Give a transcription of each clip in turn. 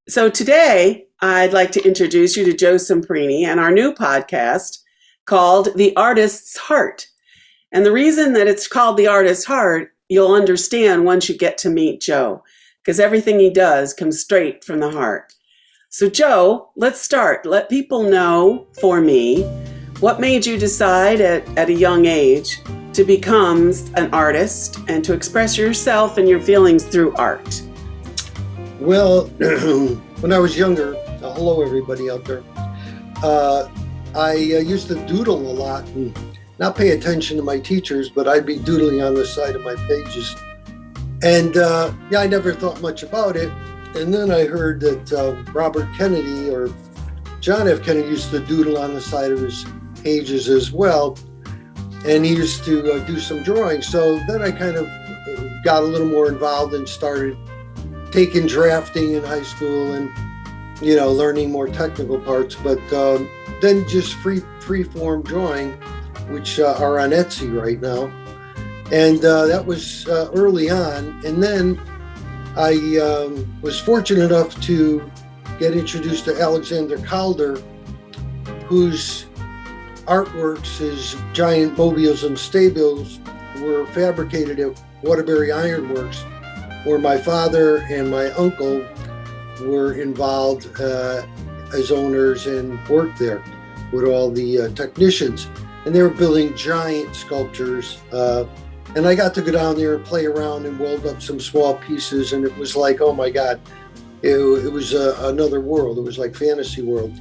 So today, I'd like to introduce you to Joe Semprini and our new podcast called The Artist's Heart. And the reason that it's called The Artist's Heart, you'll understand once you get to meet Joe, because everything he does comes straight from the heart. So, Joe, let's start. Let people know for me what made you decide at a young age to become an artist and to express yourself and your feelings through art. Well, when I was younger, hello everybody out there, I used to doodle a lot and not pay attention to my teachers, but I'd be doodling on the side of my pages. And I never thought much about it. And then I heard that Robert Kennedy or John F. Kennedy used to doodle on the side of his pages as well. And he used to do some drawing. So then I kind of got a little more involved and started taking drafting in high school and, learning more technical parts. But then just free form drawing, which are on Etsy right now. And that was early on. And then I was fortunate enough to get introduced to Alexander Calder, whose artworks, his giant mobiles and stables, were fabricated at Waterbury Iron Works, where my father and my uncle were involved as owners and worked there with all the technicians. And they were building giant sculptures. And I got to go down there and play around and weld up some small pieces. And it was like, oh my God, it was another world. It was like fantasy world.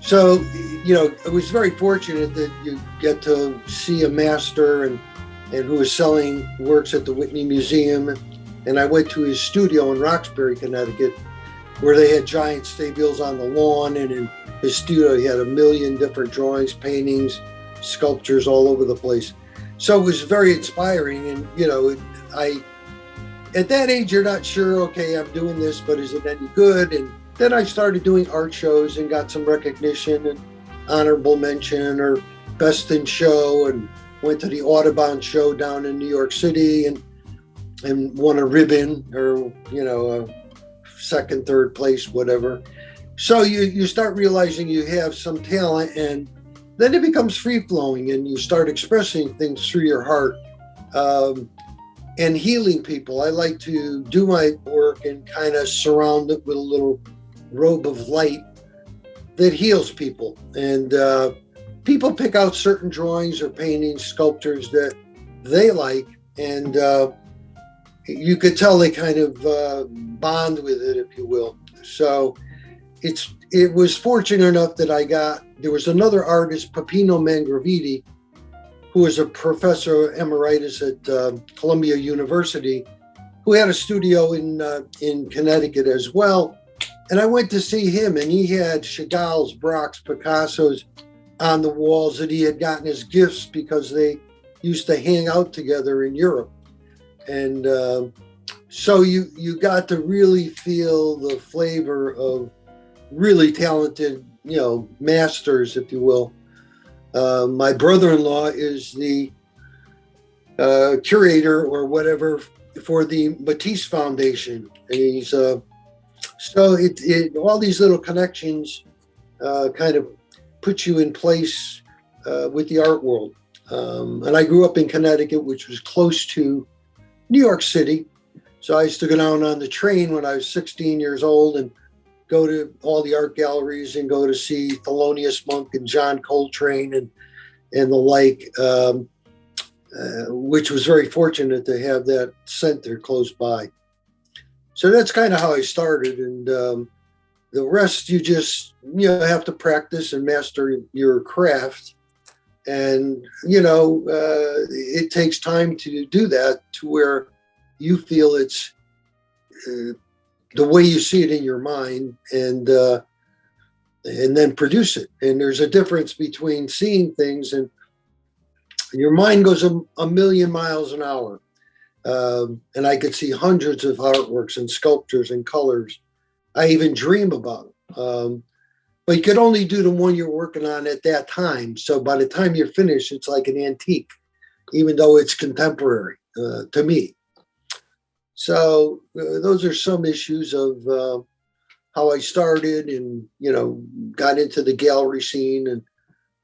So, it was very fortunate that you get to see a master and who was selling works at the Whitney Museum. And I went to his studio in Roxbury, Connecticut, where they had giant stables on the lawn. And in his studio, he had a million different drawings, paintings, sculptures all over the place. So it was very inspiring. And, at that age, you're not sure, okay, I'm doing this, but is it any good? And then I started doing art shows and got some recognition and honorable mention or best in show, and went to the Audubon show down in New York City and won a ribbon or, a second, third place, whatever. So you start realizing you have some talent, and then it becomes free-flowing and you start expressing things through your heart and healing people. I like to do my work and kind of surround it with a little robe of light that heals people. And people pick out certain drawings or paintings, sculptures that they like, and you could tell they kind of bond with it, if you will. So it was fortunate enough that there was another artist, Peppino Mangraviti, who was a professor emeritus at Columbia University, who had a studio in Connecticut as well. And I went to see him, and he had Chagall's, Braque's, Picasso's on the walls that he had gotten as gifts because they used to hang out together in Europe. And so you got to really feel the flavor of really talented, masters, if you will. My brother-in-law is the curator or whatever for the Matisse Foundation. And he's so all these little connections kind of put you in place with the art world. And I grew up in Connecticut, which was close to New York City. So I used to go down on the train when I was 16 years old and go to all the art galleries and go to see Thelonious Monk and John Coltrane and the like, which was very fortunate to have that center close by. So that's kind of how I started. And the rest, you just, have to practice and master your craft. And, it takes time to do that to where you feel it's the way you see it in your mind, and then produce it. And there's a difference between seeing things, and your mind goes a million miles an hour. And I could see hundreds of artworks and sculptures and colors. I even dream about them. But you could only do the one you're working on at that time. So by the time you're finished, it's like an antique, even though it's contemporary to me. So those are some issues of how I started and, got into the gallery scene.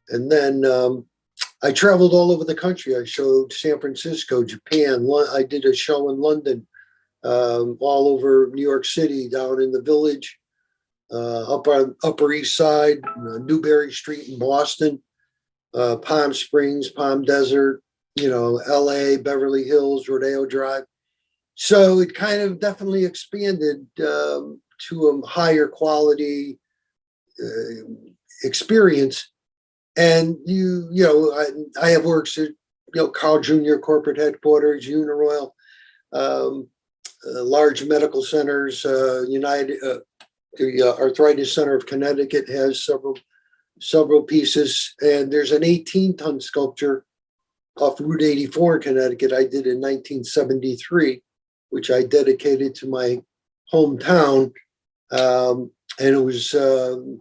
And then I traveled all over the country. I showed San Francisco, Japan. I did a show in London, all over New York City, down in the Village, up on Upper East Side, Newberry Street in Boston, Palm Springs, Palm Desert, LA, Beverly Hills, Rodeo Drive. So it kind of definitely expanded to a higher quality experience. And I have works at Carl Jr. corporate headquarters, Uniroyal, large medical centers. The Arthritis Center of Connecticut has several pieces, and there's an 18-ton sculpture off Route 84 in Connecticut I did in 1973, which I dedicated to my hometown, and it was an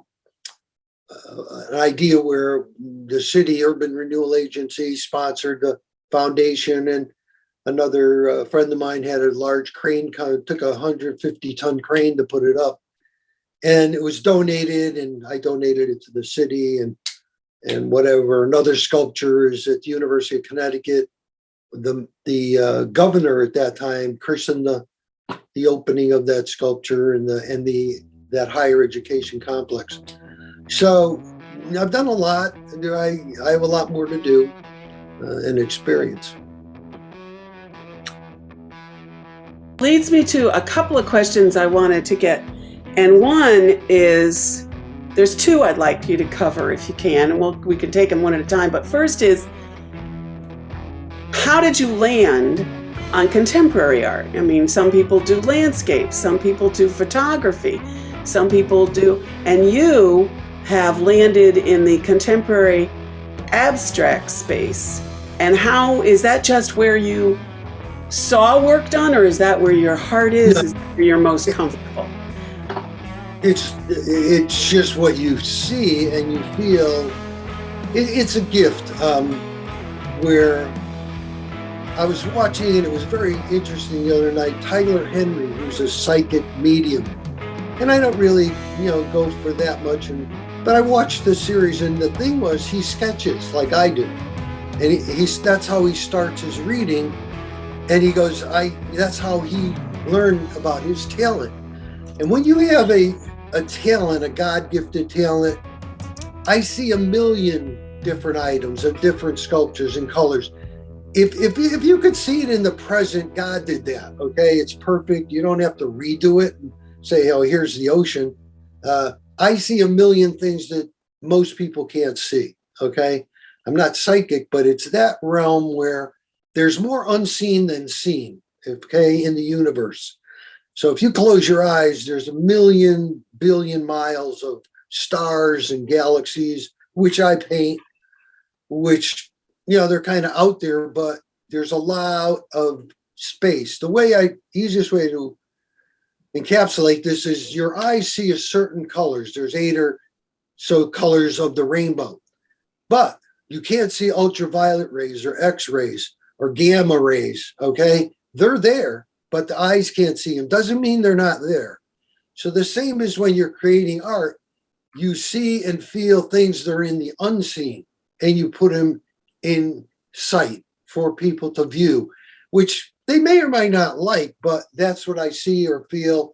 idea where the city urban renewal agency sponsored the foundation, and another friend of mine had a large crane, took a 150-ton crane to put it up, and it was donated, and I donated it to the city and whatever. Another sculpture is at the University of Connecticut. The governor at that time christened the opening of that sculpture and that higher education complex. So I've done a lot. I have a lot more to do and experience. Leads me to a couple of questions I wanted to get. And one is, there's two I'd like you to cover if you can, and we can take them one at a time. But first is, how did you land on contemporary art? I mean, some people do landscapes, some people do photography, some people do, and you have landed in the contemporary abstract space. And how is that just where you saw work done, or is that where your heart is? No. Is that where you're most comfortable? It's just what you see and you feel. It's a gift. Where I was watching, and it was very interesting the other night, Tyler Henry, who's a psychic medium. And I don't really, go for that much. But I watched the series, and the thing was, he sketches like I do. And that's how he starts his reading. And he goes, that's how he learned about his talent. And when you have a talent, a God-gifted talent, I see a million different items of different sculptures and colors. If you could see it in the present, God did that, okay? It's perfect. You don't have to redo it and say, oh, here's the ocean. I see a million things that most people can't see, okay? I'm not psychic, but it's that realm where there's more unseen than seen, okay, in the universe. So if you close your eyes, there's a million billion miles of stars and galaxies, which I paint, which, they're kind of out there, but there's a lot of space. Easiest way to encapsulate this is your eyes see a certain colors. There's 8 or so colors of the rainbow, but you can't see ultraviolet rays or X-rays or gamma rays, okay? They're there, but the eyes can't see them. Doesn't mean they're not there. So the same as when you're creating art, you see and feel things that are in the unseen, and you put them in sight for people to view, which they may or may not like, but that's what I see or feel.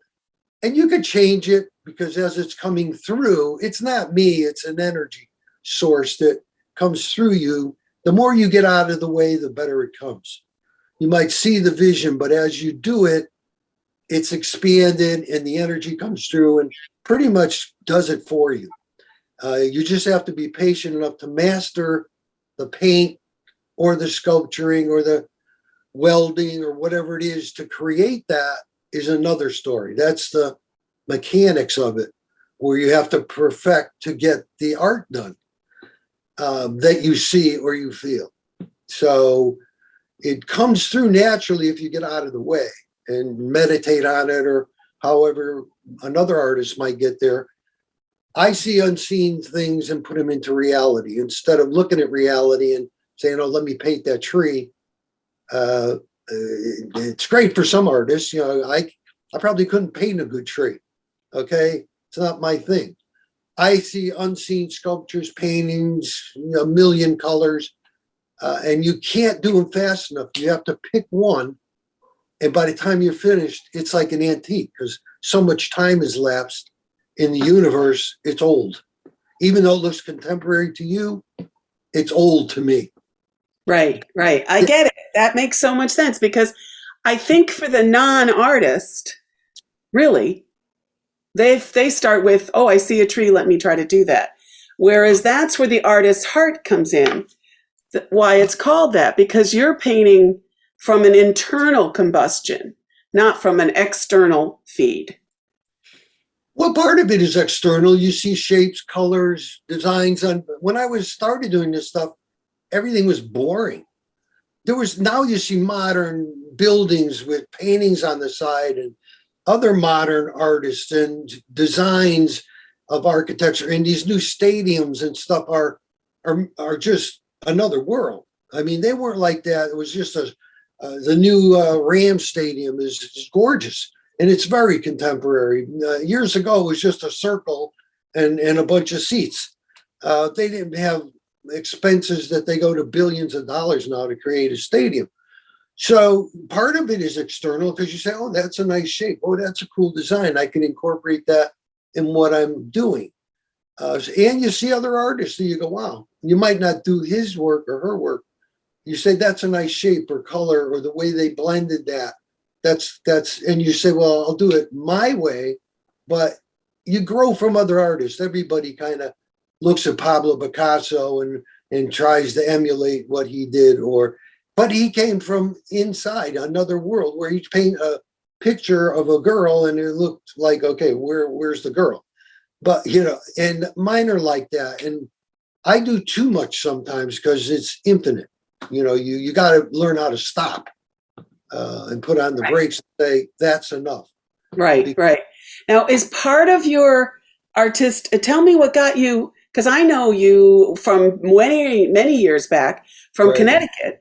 And you could change it, because as it's coming through, it's not me, it's an energy source that comes through you. The more you get out of the way, the better it comes. You might see the vision, but as you do it, it's expanded and the energy comes through and pretty much does it for you. You just have to be patient enough to master the paint or the sculpturing or the welding or whatever it is. To create that is another story. That's the mechanics of it, where you have to perfect to get the art done that you see or you feel. So it comes through naturally if you get out of the way and meditate on it, or however another artist might get there. I see unseen things and put them into reality instead of looking at reality and saying, oh, let me paint that tree. It's great for some artists. I probably couldn't paint a good tree. Okay, it's not my thing. I see unseen sculptures, paintings, a million colors, and you can't do them fast enough. You have to pick one, and by the time you're finished, it's like an antique because so much time has lapsed in the universe. It's old, even though it looks contemporary to you. It's old to me. Right. I get it. That makes so much sense because I think for the non-artist, really, they start with, oh, I see a tree, let me try to do that. Whereas that's where the artist's heart comes in. Why it's called that, because you're painting from an internal combustion, not from an external feed. Well, part of it is external. You see shapes, colors, designs. When I started doing this stuff, everything was boring. Now you see modern buildings with paintings on the side and other modern artists and designs of architecture, and these new stadiums and stuff are just another world. I mean, they weren't like that. It was just the new Ram Stadium is gorgeous, and it's very contemporary. Years ago, it was just a circle and a bunch of seats. They didn't have expenses that they go to billions of dollars now to create a stadium. So part of it is external because you say, oh, that's a nice shape. Oh, that's a cool design. I can incorporate that in what I'm doing. And you see other artists and you go, wow, you might not do his work or her work. You say, that's a nice shape or color or the way they blended that. And you say, well, I'll do it my way, but you grow from other artists. Everybody kind of looks at Pablo Picasso and tries to emulate what he did, but he came from inside another world where he'd paint a picture of a girl and it looked like, okay, where's the girl? But, and mine are like that. And I do too much sometimes because it's infinite. You got to learn how to stop and put on the brakes and say, that's enough. Right. Now, is part of your artist, tell me what got you, because I know you from many, many years back from Connecticut.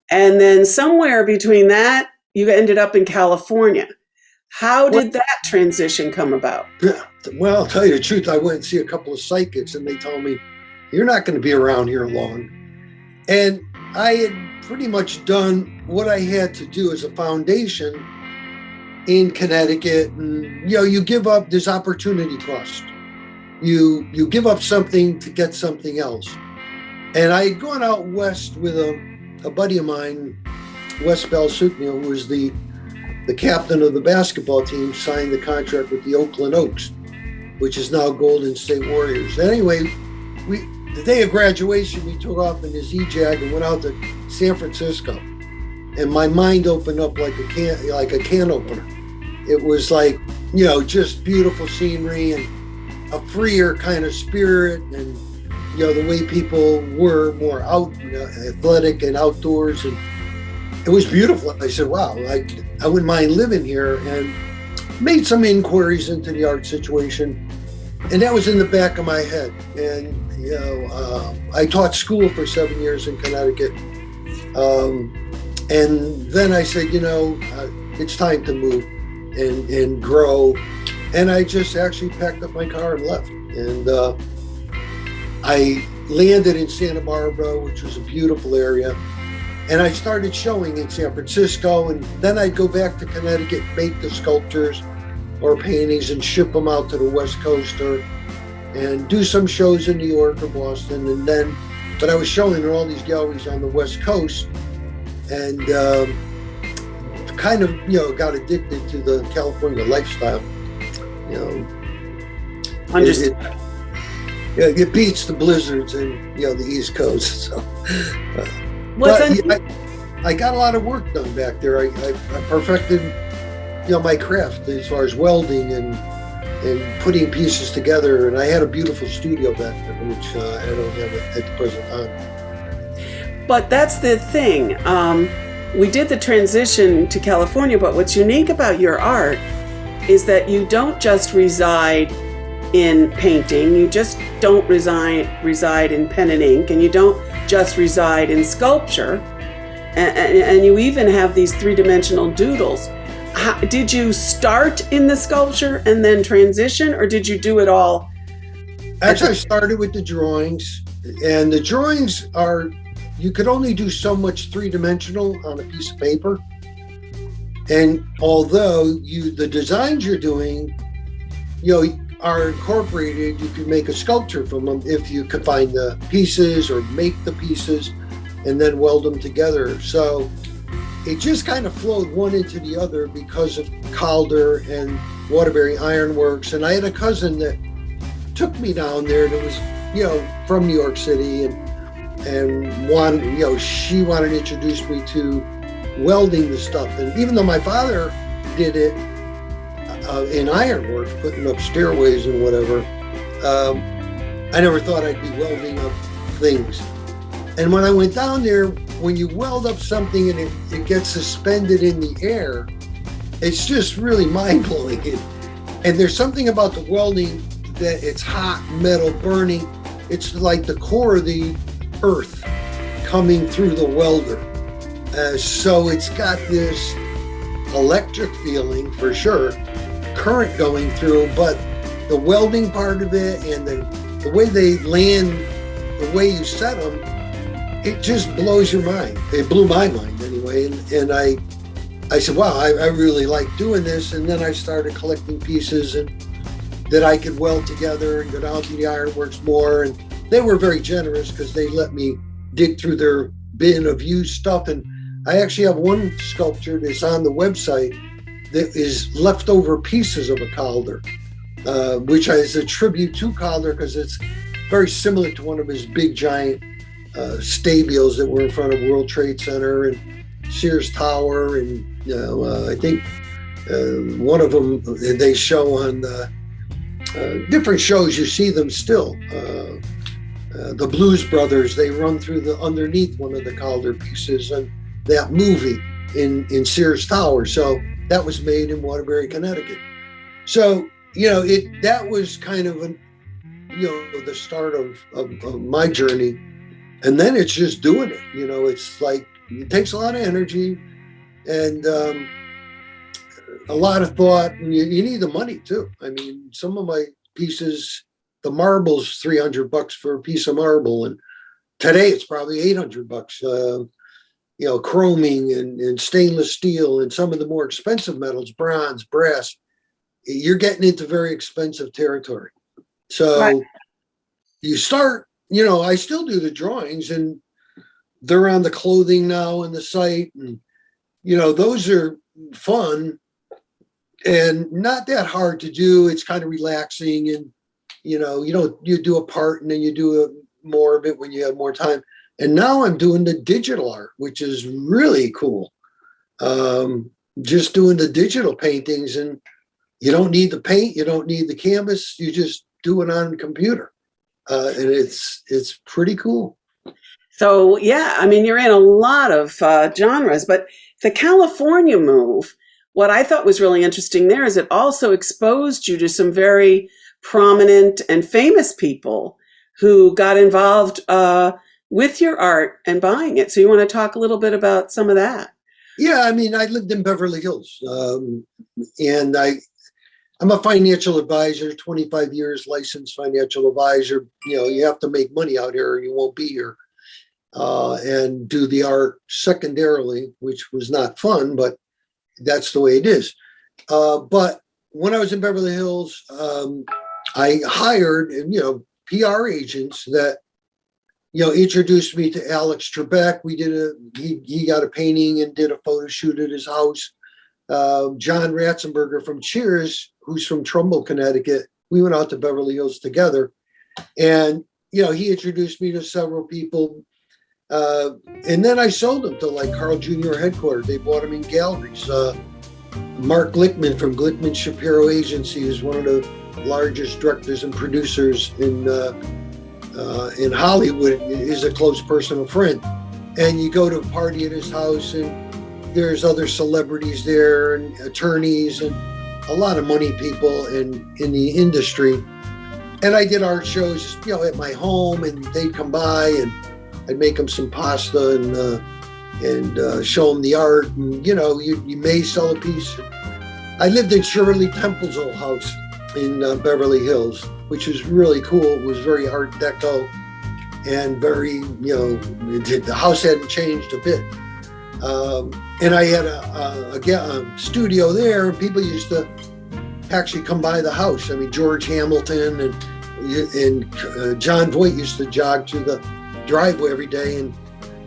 And then somewhere between that, you ended up in California. How did that transition come about? Well, I'll tell you the truth. I went and see a couple of psychics and they told me, you're not going to be around here long. And I had pretty much done what I had to do as a foundation in Connecticut. And, you give up this opportunity cost. You give up something to get something else. And I had gone out west with a buddy of mine, Wes Belsutnio, who was the captain of the basketball team, signed the contract with the Oakland Oaks, which is now Golden State Warriors. Anyway, the day of graduation, we took off in his E-Jag and went out to San Francisco. And my mind opened up like a can opener. It was like, just beautiful scenery and a freer kind of spirit, and the way people were more athletic and outdoors, and it was beautiful. I said, wow, I wouldn't mind living here, and made some inquiries into the art situation, and that was in the back of my head. And I taught school for 7 years in Connecticut, and then I said, it's time to move and grow. And I just actually packed up my car and left. And I landed in Santa Barbara, which was a beautiful area. And I started showing in San Francisco. And then I'd go back to Connecticut, make the sculptures or paintings and ship them out to the West Coast and do some shows in New York or Boston. But I was showing in all these galleries on the West Coast. And kind of, got addicted to the California lifestyle. Understood. It beats the blizzards and the East Coast. So, I got a lot of work done back there. I perfected, my craft as far as welding and putting pieces together. And I had a beautiful studio back there, which I don't have at the present time. But that's the thing. We did the transition to California, but what's unique about your art is that you don't just reside in painting, you just don't reside in pen and ink, and you don't just reside in sculpture, and you even have these three-dimensional doodles. did you start in the sculpture and then transition, or did you do it all? Actually, I started with the drawings, and the drawings are, you could only do so much three-dimensional on a piece of paper. And although the designs you're doing, are incorporated, you can make a sculpture from them if you could find the pieces or make the pieces and then weld them together. So it just kind of flowed one into the other because of Calder and Waterbury Ironworks. And I had a cousin that took me down there that was, from New York City, and wanted, she wanted to introduce me to welding the stuff. And even though my father did it in ironwork, putting up stairways and whatever, I never thought I'd be welding up things. And when I went down there, when you weld up something and it gets suspended in the air, it's just really mind-blowing. And there's something about the welding that it's hot metal burning. It's like the core of the earth coming through the welder. So it's got this electric feeling for sure, current going through, but the welding part of it and the way they land, the way you set them, it just blows your mind. It blew my mind anyway. And I said, wow, I really like doing this. And then I started collecting pieces and that I could weld together and go down to the ironworks more. And they were very generous because they let me dig through their bin of used stuff. And I actually have one sculpture that's on the website that is leftover pieces of a Calder, which is a tribute to Calder because it's very similar to one of his big giant stabiles that were in front of World Trade Center and Sears Tower. And I think one of them they show on different shows. You see them still. The Blues Brothers, they run through the underneath one of the Calder pieces and that movie in Sears Tower. So that was made in Waterbury, Connecticut. So, that was kind of the start of my journey. And then it's just doing it. It's like, it takes a lot of energy and a lot of thought, and you need the money too. I mean, some of my pieces, the marble's $300 for a piece of marble. And today it's probably $800. Chroming and stainless steel and some of the more expensive metals, bronze, brass, you're getting into very expensive territory. So right. You start, I still do the drawings and they're on the clothing now and the site. And, those are fun and not that hard to do. It's kind of relaxing and, you do a part and then you do more of it when you have more time. And now I'm doing the digital art, which is really cool. Just doing the digital paintings, and you don't need the paint, you don't need the canvas, you just do it on a computer. And it's pretty cool. So, yeah, I mean, you're in a lot of genres, but the California move, what I thought was really interesting there is it also exposed you to some very prominent and famous people who got involved with your art and buying it. So you want to talk a little bit about some of that? Yeah, I mean, I lived in Beverly Hills, and I'm a financial advisor, 25 years licensed financial advisor. You have to make money out here or you won't be here, and do the art secondarily, which was not fun, but that's the way it is. But when I was in Beverly Hills, I hired, PR agents that, introduced me to Alex Trebek. He got a painting and did a photo shoot at his house. John Ratzenberger from Cheers, who's from Trumbull, Connecticut. We went out to Beverly Hills together. And, he introduced me to several people. And then I sold them to like Carl Jr. headquarters. They bought them in galleries. Mark Glickman from Glickman Shapiro Agency is one of the largest directors and producers in Hollywood, is a close personal friend. And you go to a party at his house and there's other celebrities there and attorneys and a lot of money people in the industry. And I did art shows, at my home, and they'd come by and I'd make them some pasta and show them the art. And, you may sell a piece, I lived in Shirley Temple's old house in Beverly Hills, which was really cool. It was very Art Deco and very, the house hadn't changed a bit. And I had a studio there. People used to actually come by the house. I mean, George Hamilton and John Voight used to jog through the driveway every day. And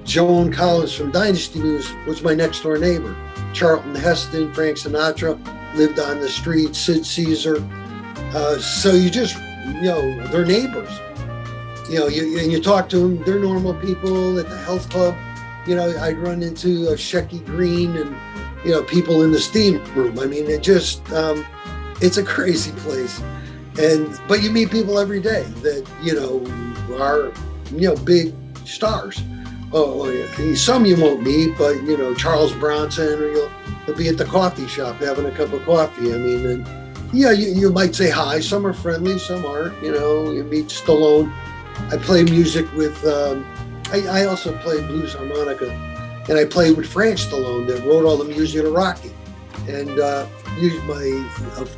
Joan Collins from Dynasty News was my next door neighbor. Charlton Heston, Frank Sinatra lived on the street, Sid Caesar. So you just, they're neighbors. And you talk to them, they're normal people at the health club. I'd run into Shecky Green and, people in the steam room. I mean, it's a crazy place. But you meet people every day that, are, big stars. Some you won't meet, but, Charles Bronson, or you'll be at the coffee shop having a cup of coffee. I mean, and you might say hi. Some are friendly, some aren't. You meet Stallone. I play music with, I also play blues harmonica, and I played with Frank Stallone that wrote all the music to Rocky. And a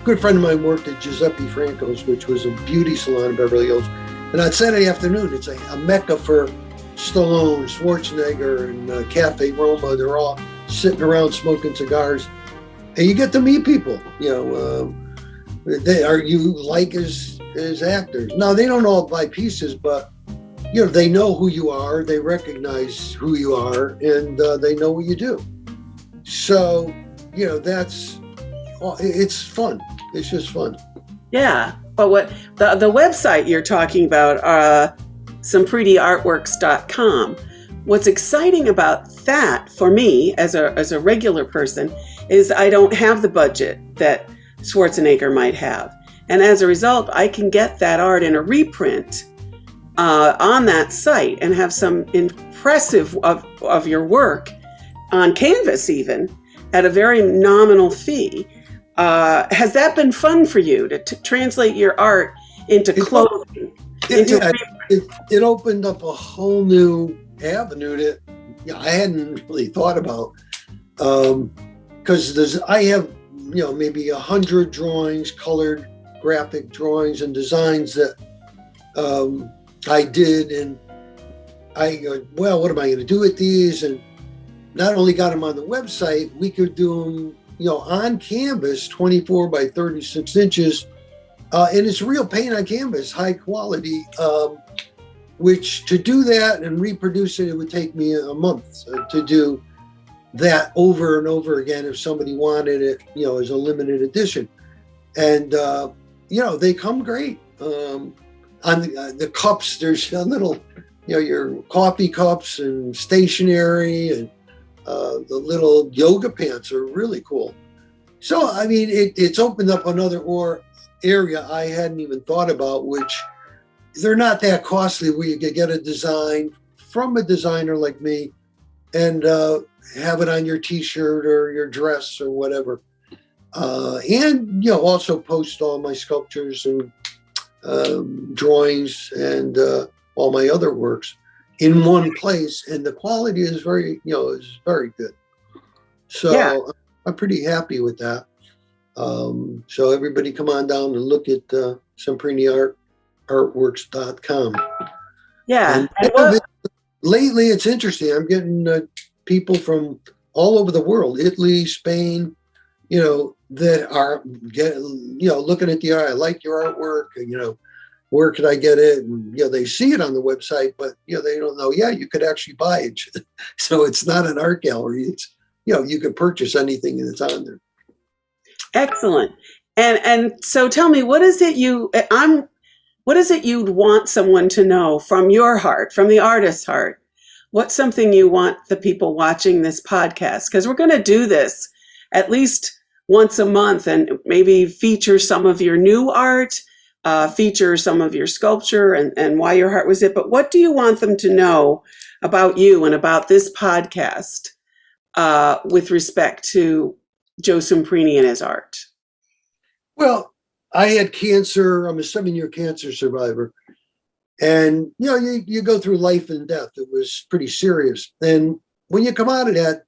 good friend of mine worked at Giuseppe Franco's, which was a beauty salon in Beverly Hills. And on Saturday afternoon, it's a mecca for Stallone, Schwarzenegger, and Cafe Roma. They're all sitting around smoking cigars, and you get to meet people. They are you like as actors. Now they don't all buy pieces, but they know who you are. They recognize who you are, and they know what you do. So it's fun. It's just fun. Yeah, but what the website you're talking about, SempriniArtworks.com. What's exciting about that for me as a regular person is I don't have the budget that Schwarzenegger might have. And as a result, I can get that art in a reprint on that site and have some impressive of your work on canvas even at a very nominal fee. Has that been fun for you to translate your art into clothing? It opened up a whole new avenue that I hadn't really thought about. Because I have maybe 100 drawings, colored graphic drawings and designs that I did, and I go, well, what am I going to do with these? And not only got them on the website, we could do them on canvas, 24 by 36 inches. And it's real paint on canvas, high quality, which to do that and reproduce it, it would take me a month to do that over and over again if somebody wanted it, as a limited edition. And, they come great. On the cups, there's a little, your coffee cups and stationery, and the little yoga pants are really cool. So, I mean, it's opened up another area I hadn't even thought about, which they're not that costly, where you could get a design from a designer like me and have it on your t-shirt or your dress or whatever. And, also post all my sculptures and drawings and all my other works in one place. And the quality is very good. So yeah. I'm pretty happy with that. So everybody come on down and look at SempriniArtworks.com. Yeah. Lately, it's interesting. I'm getting people from all over the world, Italy, Spain, that are looking at the art. I like your artwork. Where could I get it? And, they see it on the website, but, they don't know, you could actually buy it. So it's not an art gallery. It's, you could purchase anything that's on there. Excellent. And so tell me, what is it you'd want someone to know from your heart, from the artist's heart? What's something you want the people watching this podcast? Because we're going to do this at least once a month and maybe feature some of your new art, feature some of your sculpture and why your heart was it. But what do you want them to know about you and about this podcast with respect to Joe Semprini and his art? Well, I had cancer. I'm a 7-year cancer survivor. And, you go through life and death. It was pretty serious. And when you come out of that,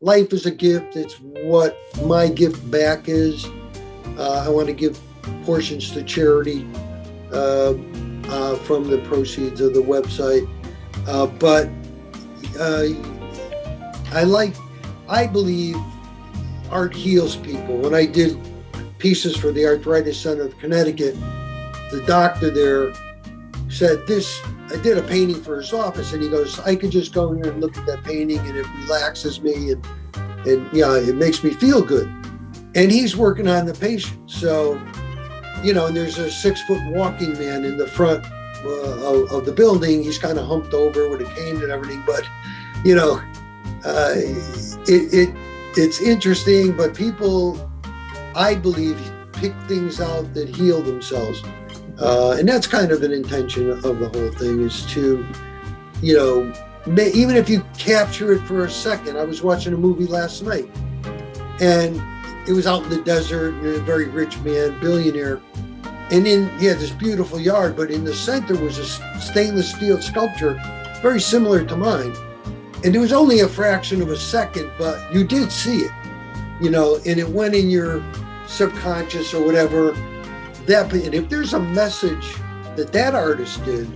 life is a gift. It's what my gift back is. I want to give portions to charity from the proceeds of the website. But I believe art heals people. When I did pieces for the Arthritis Center of Connecticut, the doctor there said I did a painting for his office, and he goes, I could just go here and look at that painting and it relaxes me and it makes me feel good. And he's working on the patient. So, and there's a 6-foot walking man in the front of the building. He's kind of humped over with a cane and everything, but, it's interesting, but people, I believe, pick things out that heal themselves. And that's kind of an intention of the whole thing, is to, even if you capture it for a second. I was watching a movie last night, and it was out in the desert, and a very rich man, billionaire, and he had this beautiful yard, but in the center was a stainless steel sculpture, very similar to mine. And it was only a fraction of a second, but you did see it, and it went in your subconscious or whatever. And if there's a message that artist did,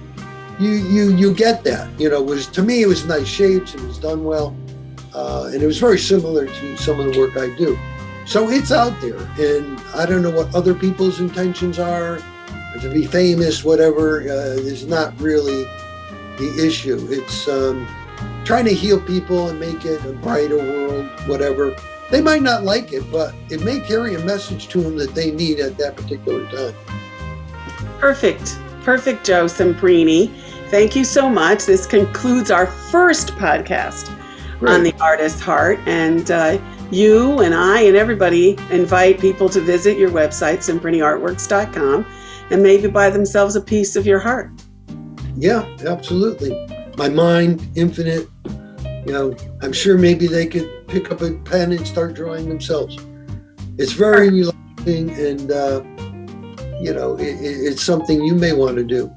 you get that. To me, it was nice shapes, it was done well, and it was very similar to some of the work I do. So it's out there, and I don't know what other people's intentions are, to be famous, whatever, is not really the issue. It's trying to heal people and make it a brighter world, whatever. They might not like it, but it may carry a message to them that they need at that particular time. Perfect, Joe Semprini. Thank you so much. This concludes our first podcast on the Artist's Heart. And you and I and everybody invite people to visit your website, sempriniartworks.com, and maybe buy themselves a piece of your heart. Yeah, absolutely. My mind, infinite. I'm sure maybe they could pick up a pen and start drawing themselves. It's very relaxing, and it's something you may want to do.